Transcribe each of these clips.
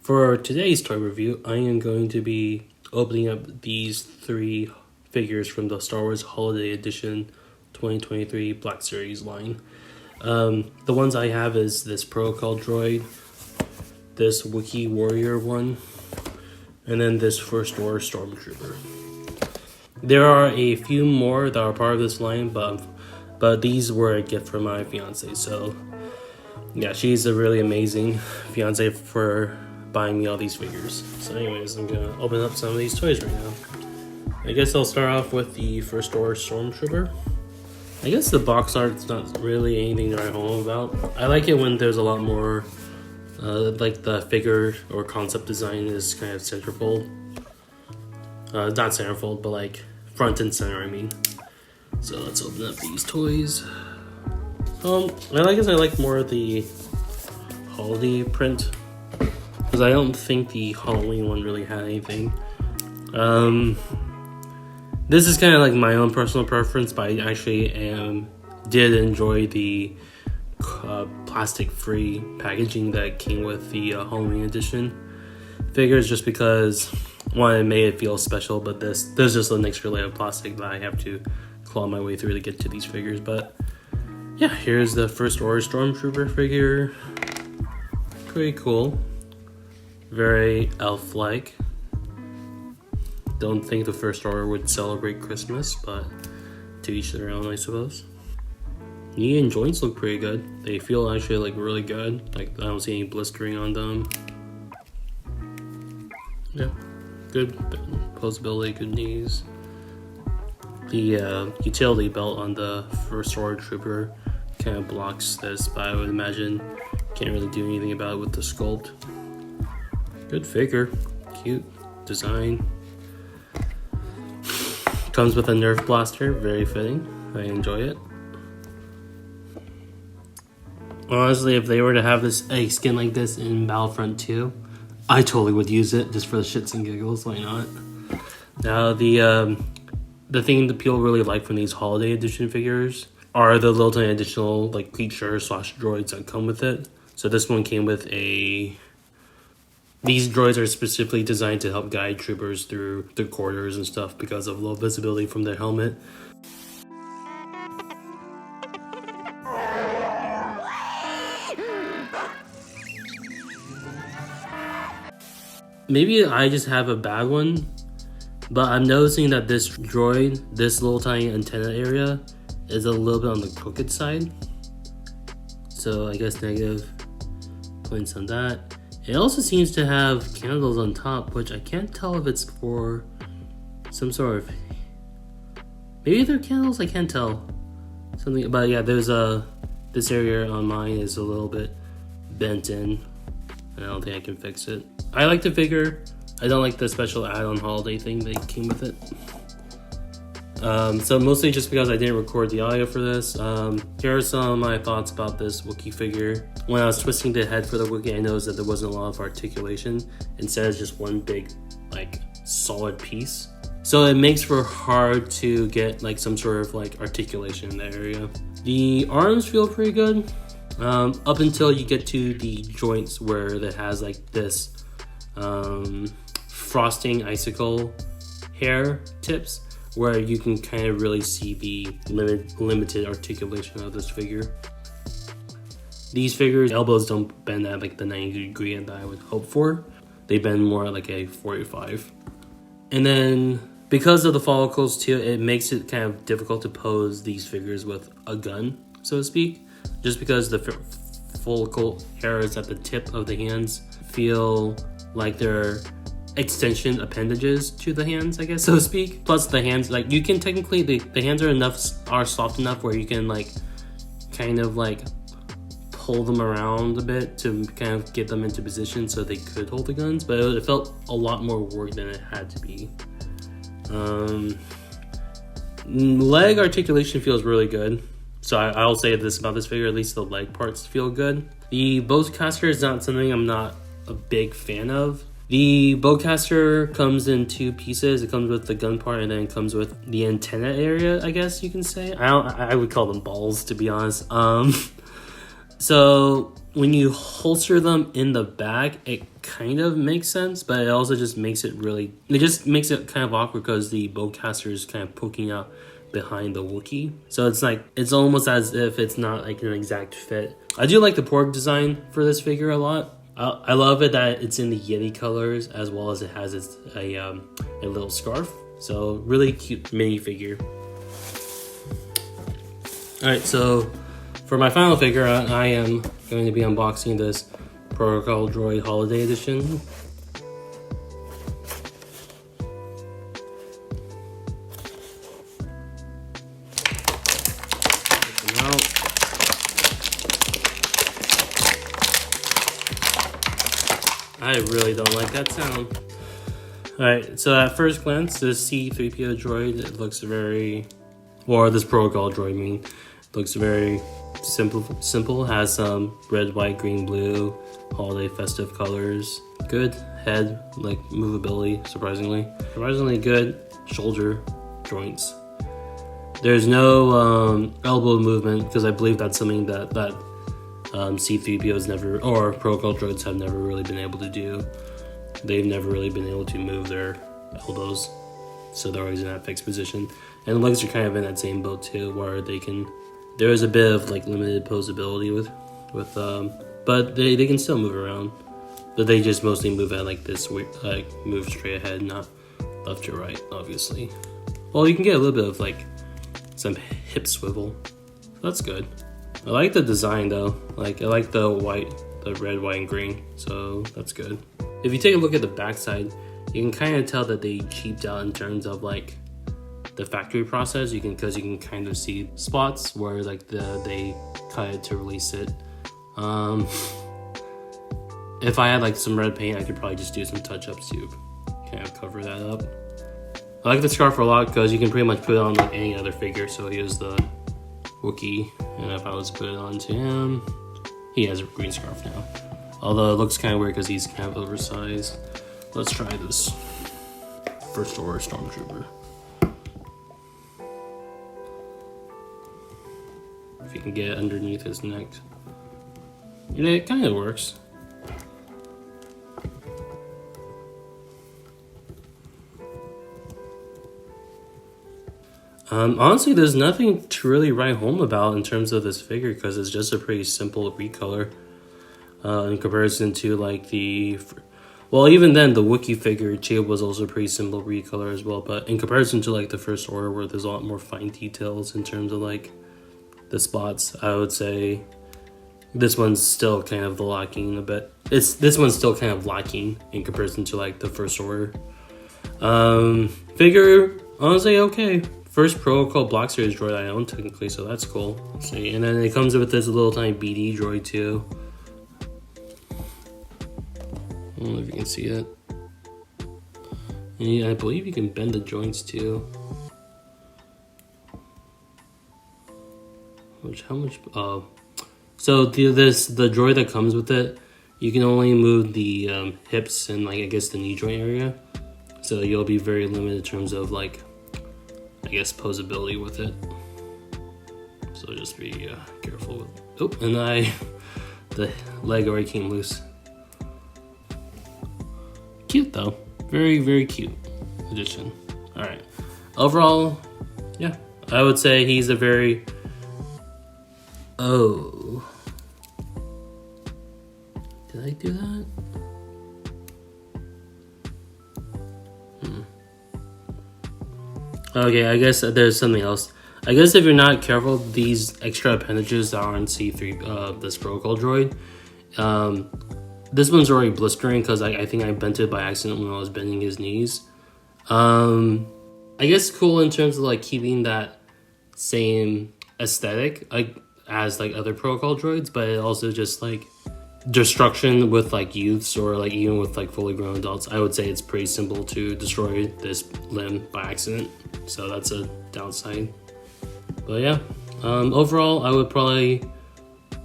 For today's toy review, I am going to be opening up these 3 figures from the Star Wars Holiday Edition 2023 Black Series line. The ones I have is this Protocol Droid, this Wookiee Warrior one, and then this First Order Stormtrooper. There are a few more that are part of this line, but these were a gift from my fiance. So yeah, she's a really amazing fiance for buying me all these figures. So anyways, I'm gonna open up some of these toys right now. I guess I'll start off with the First Order Stormtrooper. I guess the box art's not really anything to write home about. I like it when there's a lot more, like the figure or concept design is kind of centerfold. Not centerfold, but like front and center, I mean. So let's open up these toys. I like more of the holiday print, because I don't think the Halloween one really had anything. This is kind of like my own personal preference, but I actually did enjoy the plastic-free packaging that came with the Halloween edition figures, just because one, it made it feel special, but there's just an extra layer of plastic that I have to claw my way through to get to these figures. But yeah, here's the First Order Stormtrooper figure. Pretty cool. Very elf-like. Don't think the First Order would celebrate Christmas, but to each their own, I suppose. Knee and joints look pretty good. They feel actually like really good. Like I don't see any blistering on them. Yeah, good posability, good knees. The utility belt on the First Order Trooper kind of blocks this, but I would imagine can't really do anything about it with the sculpt. Good figure, cute design. Comes with a Nerf blaster, very fitting. I enjoy it. Honestly, if they were to have a skin like this in Battlefront 2, I totally would use it just for the shits and giggles. Why not? Now the thing that people really like from these holiday edition figures are the little tiny additional like creature/droids that come with it. So this one came with These droids are specifically designed to help guide troopers through the corridors and stuff because of low visibility from their helmet. Maybe I just have a bad one, but I'm noticing that this droid, this little tiny antenna area, is a little bit on the crooked side. So I guess negative points on that. It also seems to have candles on top, which I can't tell if it's for some sort of... Maybe they're candles? I can't tell. Something, but yeah, there's this area on mine is a little bit bent in. I don't think I can fix it. I like the figure. I don't like the special add-on holiday thing that came with it. So mostly just because I didn't record the audio for this. Here are some of my thoughts about this Wookiee figure. When I was twisting the head for the Wookiee, I noticed that there wasn't a lot of articulation. Instead, it's just one big, like, solid piece. So it makes for hard to get like some sort of like articulation in that area. The arms feel pretty good. Up until you get to the joints where it has like this frosting icicle hair tips, where you can kind of really see the limited articulation of this figure. These figures, elbows don't bend at like the 90 degree that I would hope for. They bend more at like a 45. And then because of the follicles too, it makes it kind of difficult to pose these figures with a gun, so to speak. Just because the follicle hairs at the tip of the hands feel like they're extension appendages to the hands, I guess, so to speak. Plus the hands, like you can technically, the hands are soft enough where you can like kind of like pull them around a bit to kind of get them into position so they could hold the guns, but it felt a lot more work than it had to be. Leg articulation feels really good. So I'll say this about this figure, at least the leg parts feel good. The bowcaster is not something I'm not a big fan of. The bowcaster comes in 2 pieces. It comes with the gun part and then it comes with the antenna area, I guess you can say. I would call them balls, to be honest. So when you holster them in the back, it kind of makes sense, but it also just makes it kind of awkward because the bowcaster is kind of poking out behind the Wookiee. So it's like, it's almost as if it's not like an exact fit. I do like the porg design for this figure a lot. I love it that it's in the Yeti colors, as well as it has a little scarf. So really cute minifigure. Alright, so for my final figure, I am going to be unboxing this Protocol Droid Holiday Edition. Take them out. I really don't like that sound. Alright, so at first glance, this C-3PO droid, it looks very, or this Protocol droid, looks very simple. Has some red, white, green, blue, holiday festive colors. Good head, like movability, surprisingly good shoulder joints. There's no elbow movement, because I believe that's something that C-3POs never, or Protocol droids have never really been able to do. They've never really been able to move their elbows, so they're always in that fixed position. And the legs are kind of in that same boat too, where they can. There is a bit of like limited posability with but they can still move around. But they just mostly move at like this, like move straight ahead, not left to right, obviously. Well, you can get a little bit of like some hip swivel. That's good. I like the design though. Like I like the red, white, and green. So that's good. If you take a look at the backside, you can kind of tell that they cheaped out in terms of like the factory process. Because you can kind of see spots where like they cut it to release it. If I had like some red paint, I could probably just do some touch-ups to kind of cover that up. I like the scarf a lot because you can pretty much put it on like any other figure. So here's the Wookiee, and if I was to put it onto him, he has a green scarf now. Although it looks kind of weird because he's kind of oversized. Let's try this First Order Stormtrooper. If you can get it underneath his neck. Yeah, it kind of works. Honestly, there's nothing to really write home about in terms of this figure because it's just a pretty simple recolor. In comparison to like well, even then the Wookiee figure too was also pretty simple recolor as well, but in comparison to like the First Order where there's a lot more fine details in terms of like the spots, I would say this one's still kind of lacking a bit. This one's still kind of lacking in comparison to like the First Order. Figure, honestly, okay. First Protocol Black Series droid I own technically, so that's cool. Let's see, and then it comes with this little tiny BD droid too. I don't know if you can see it. And I believe you can bend the joints too. How much? So the droid that comes with it, you can only move the hips and like I guess the knee joint area. So you'll be very limited in terms of like I guess posability with it. So just be careful with. Oh, and the leg already came loose. Cute though, very very cute addition. All right, overall, yeah, I would say he's a very. Oh, did I do that? Okay, I guess there's something else. I guess if you're not careful, these extra appendages that are on C3, this Protocol droid, this one's already blistering because I think I bent it by accident when I was bending his knees. I guess cool in terms of like keeping that same aesthetic like as like other Protocol droids, but it also just like destruction with like youths or like even with like fully grown adults. I would say it's pretty simple to destroy this limb by accident, so that's a downside. But yeah, overall I would probably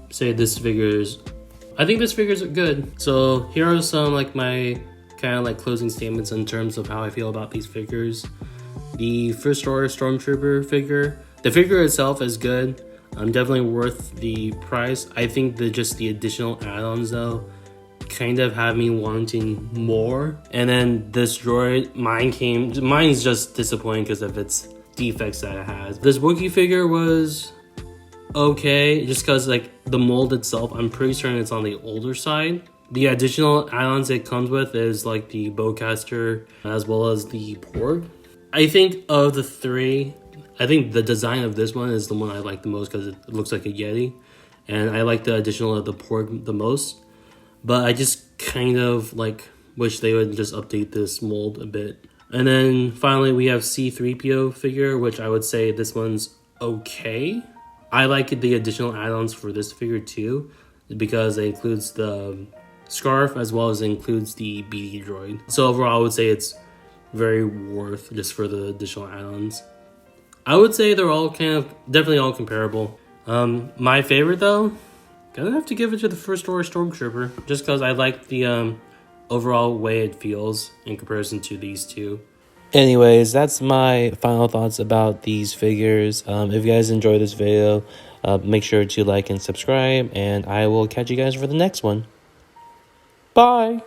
say this figure's I think this figure's good. So here are some like my kind of like closing statements in terms of how I feel about these figures. The First Order Stormtrooper figure, the figure itself is good. Definitely worth the price. I think that just the additional add-ons though kind of have me wanting more. And then this droid, mine's just disappointing because of its defects that it has. This wookie figure was okay, just because like the mold itself, I'm pretty certain it's on the older side. The additional add-ons it comes with is like the bowcaster as well as the porg. I think of the three, I think the design of this one is the one I like the most because it looks like a yeti, and I like the additional of the porg the most. But I just kind of like wish they would just update this mold a bit. And then finally we have C-3PO figure, which I would say this one's okay. I like the additional add-ons for this figure too, because it includes the scarf as well as it includes the BD droid. So overall I would say it's very worth just for the additional add-ons. I would say they're all definitely all comparable. My favorite though, gonna have to give it to the First Order Stormtrooper, just because I like the overall way it feels in comparison to these two. Anyways, that's my final thoughts about these figures. If you guys enjoyed this video, make sure to like and subscribe, and I will catch you guys for the next one. Bye!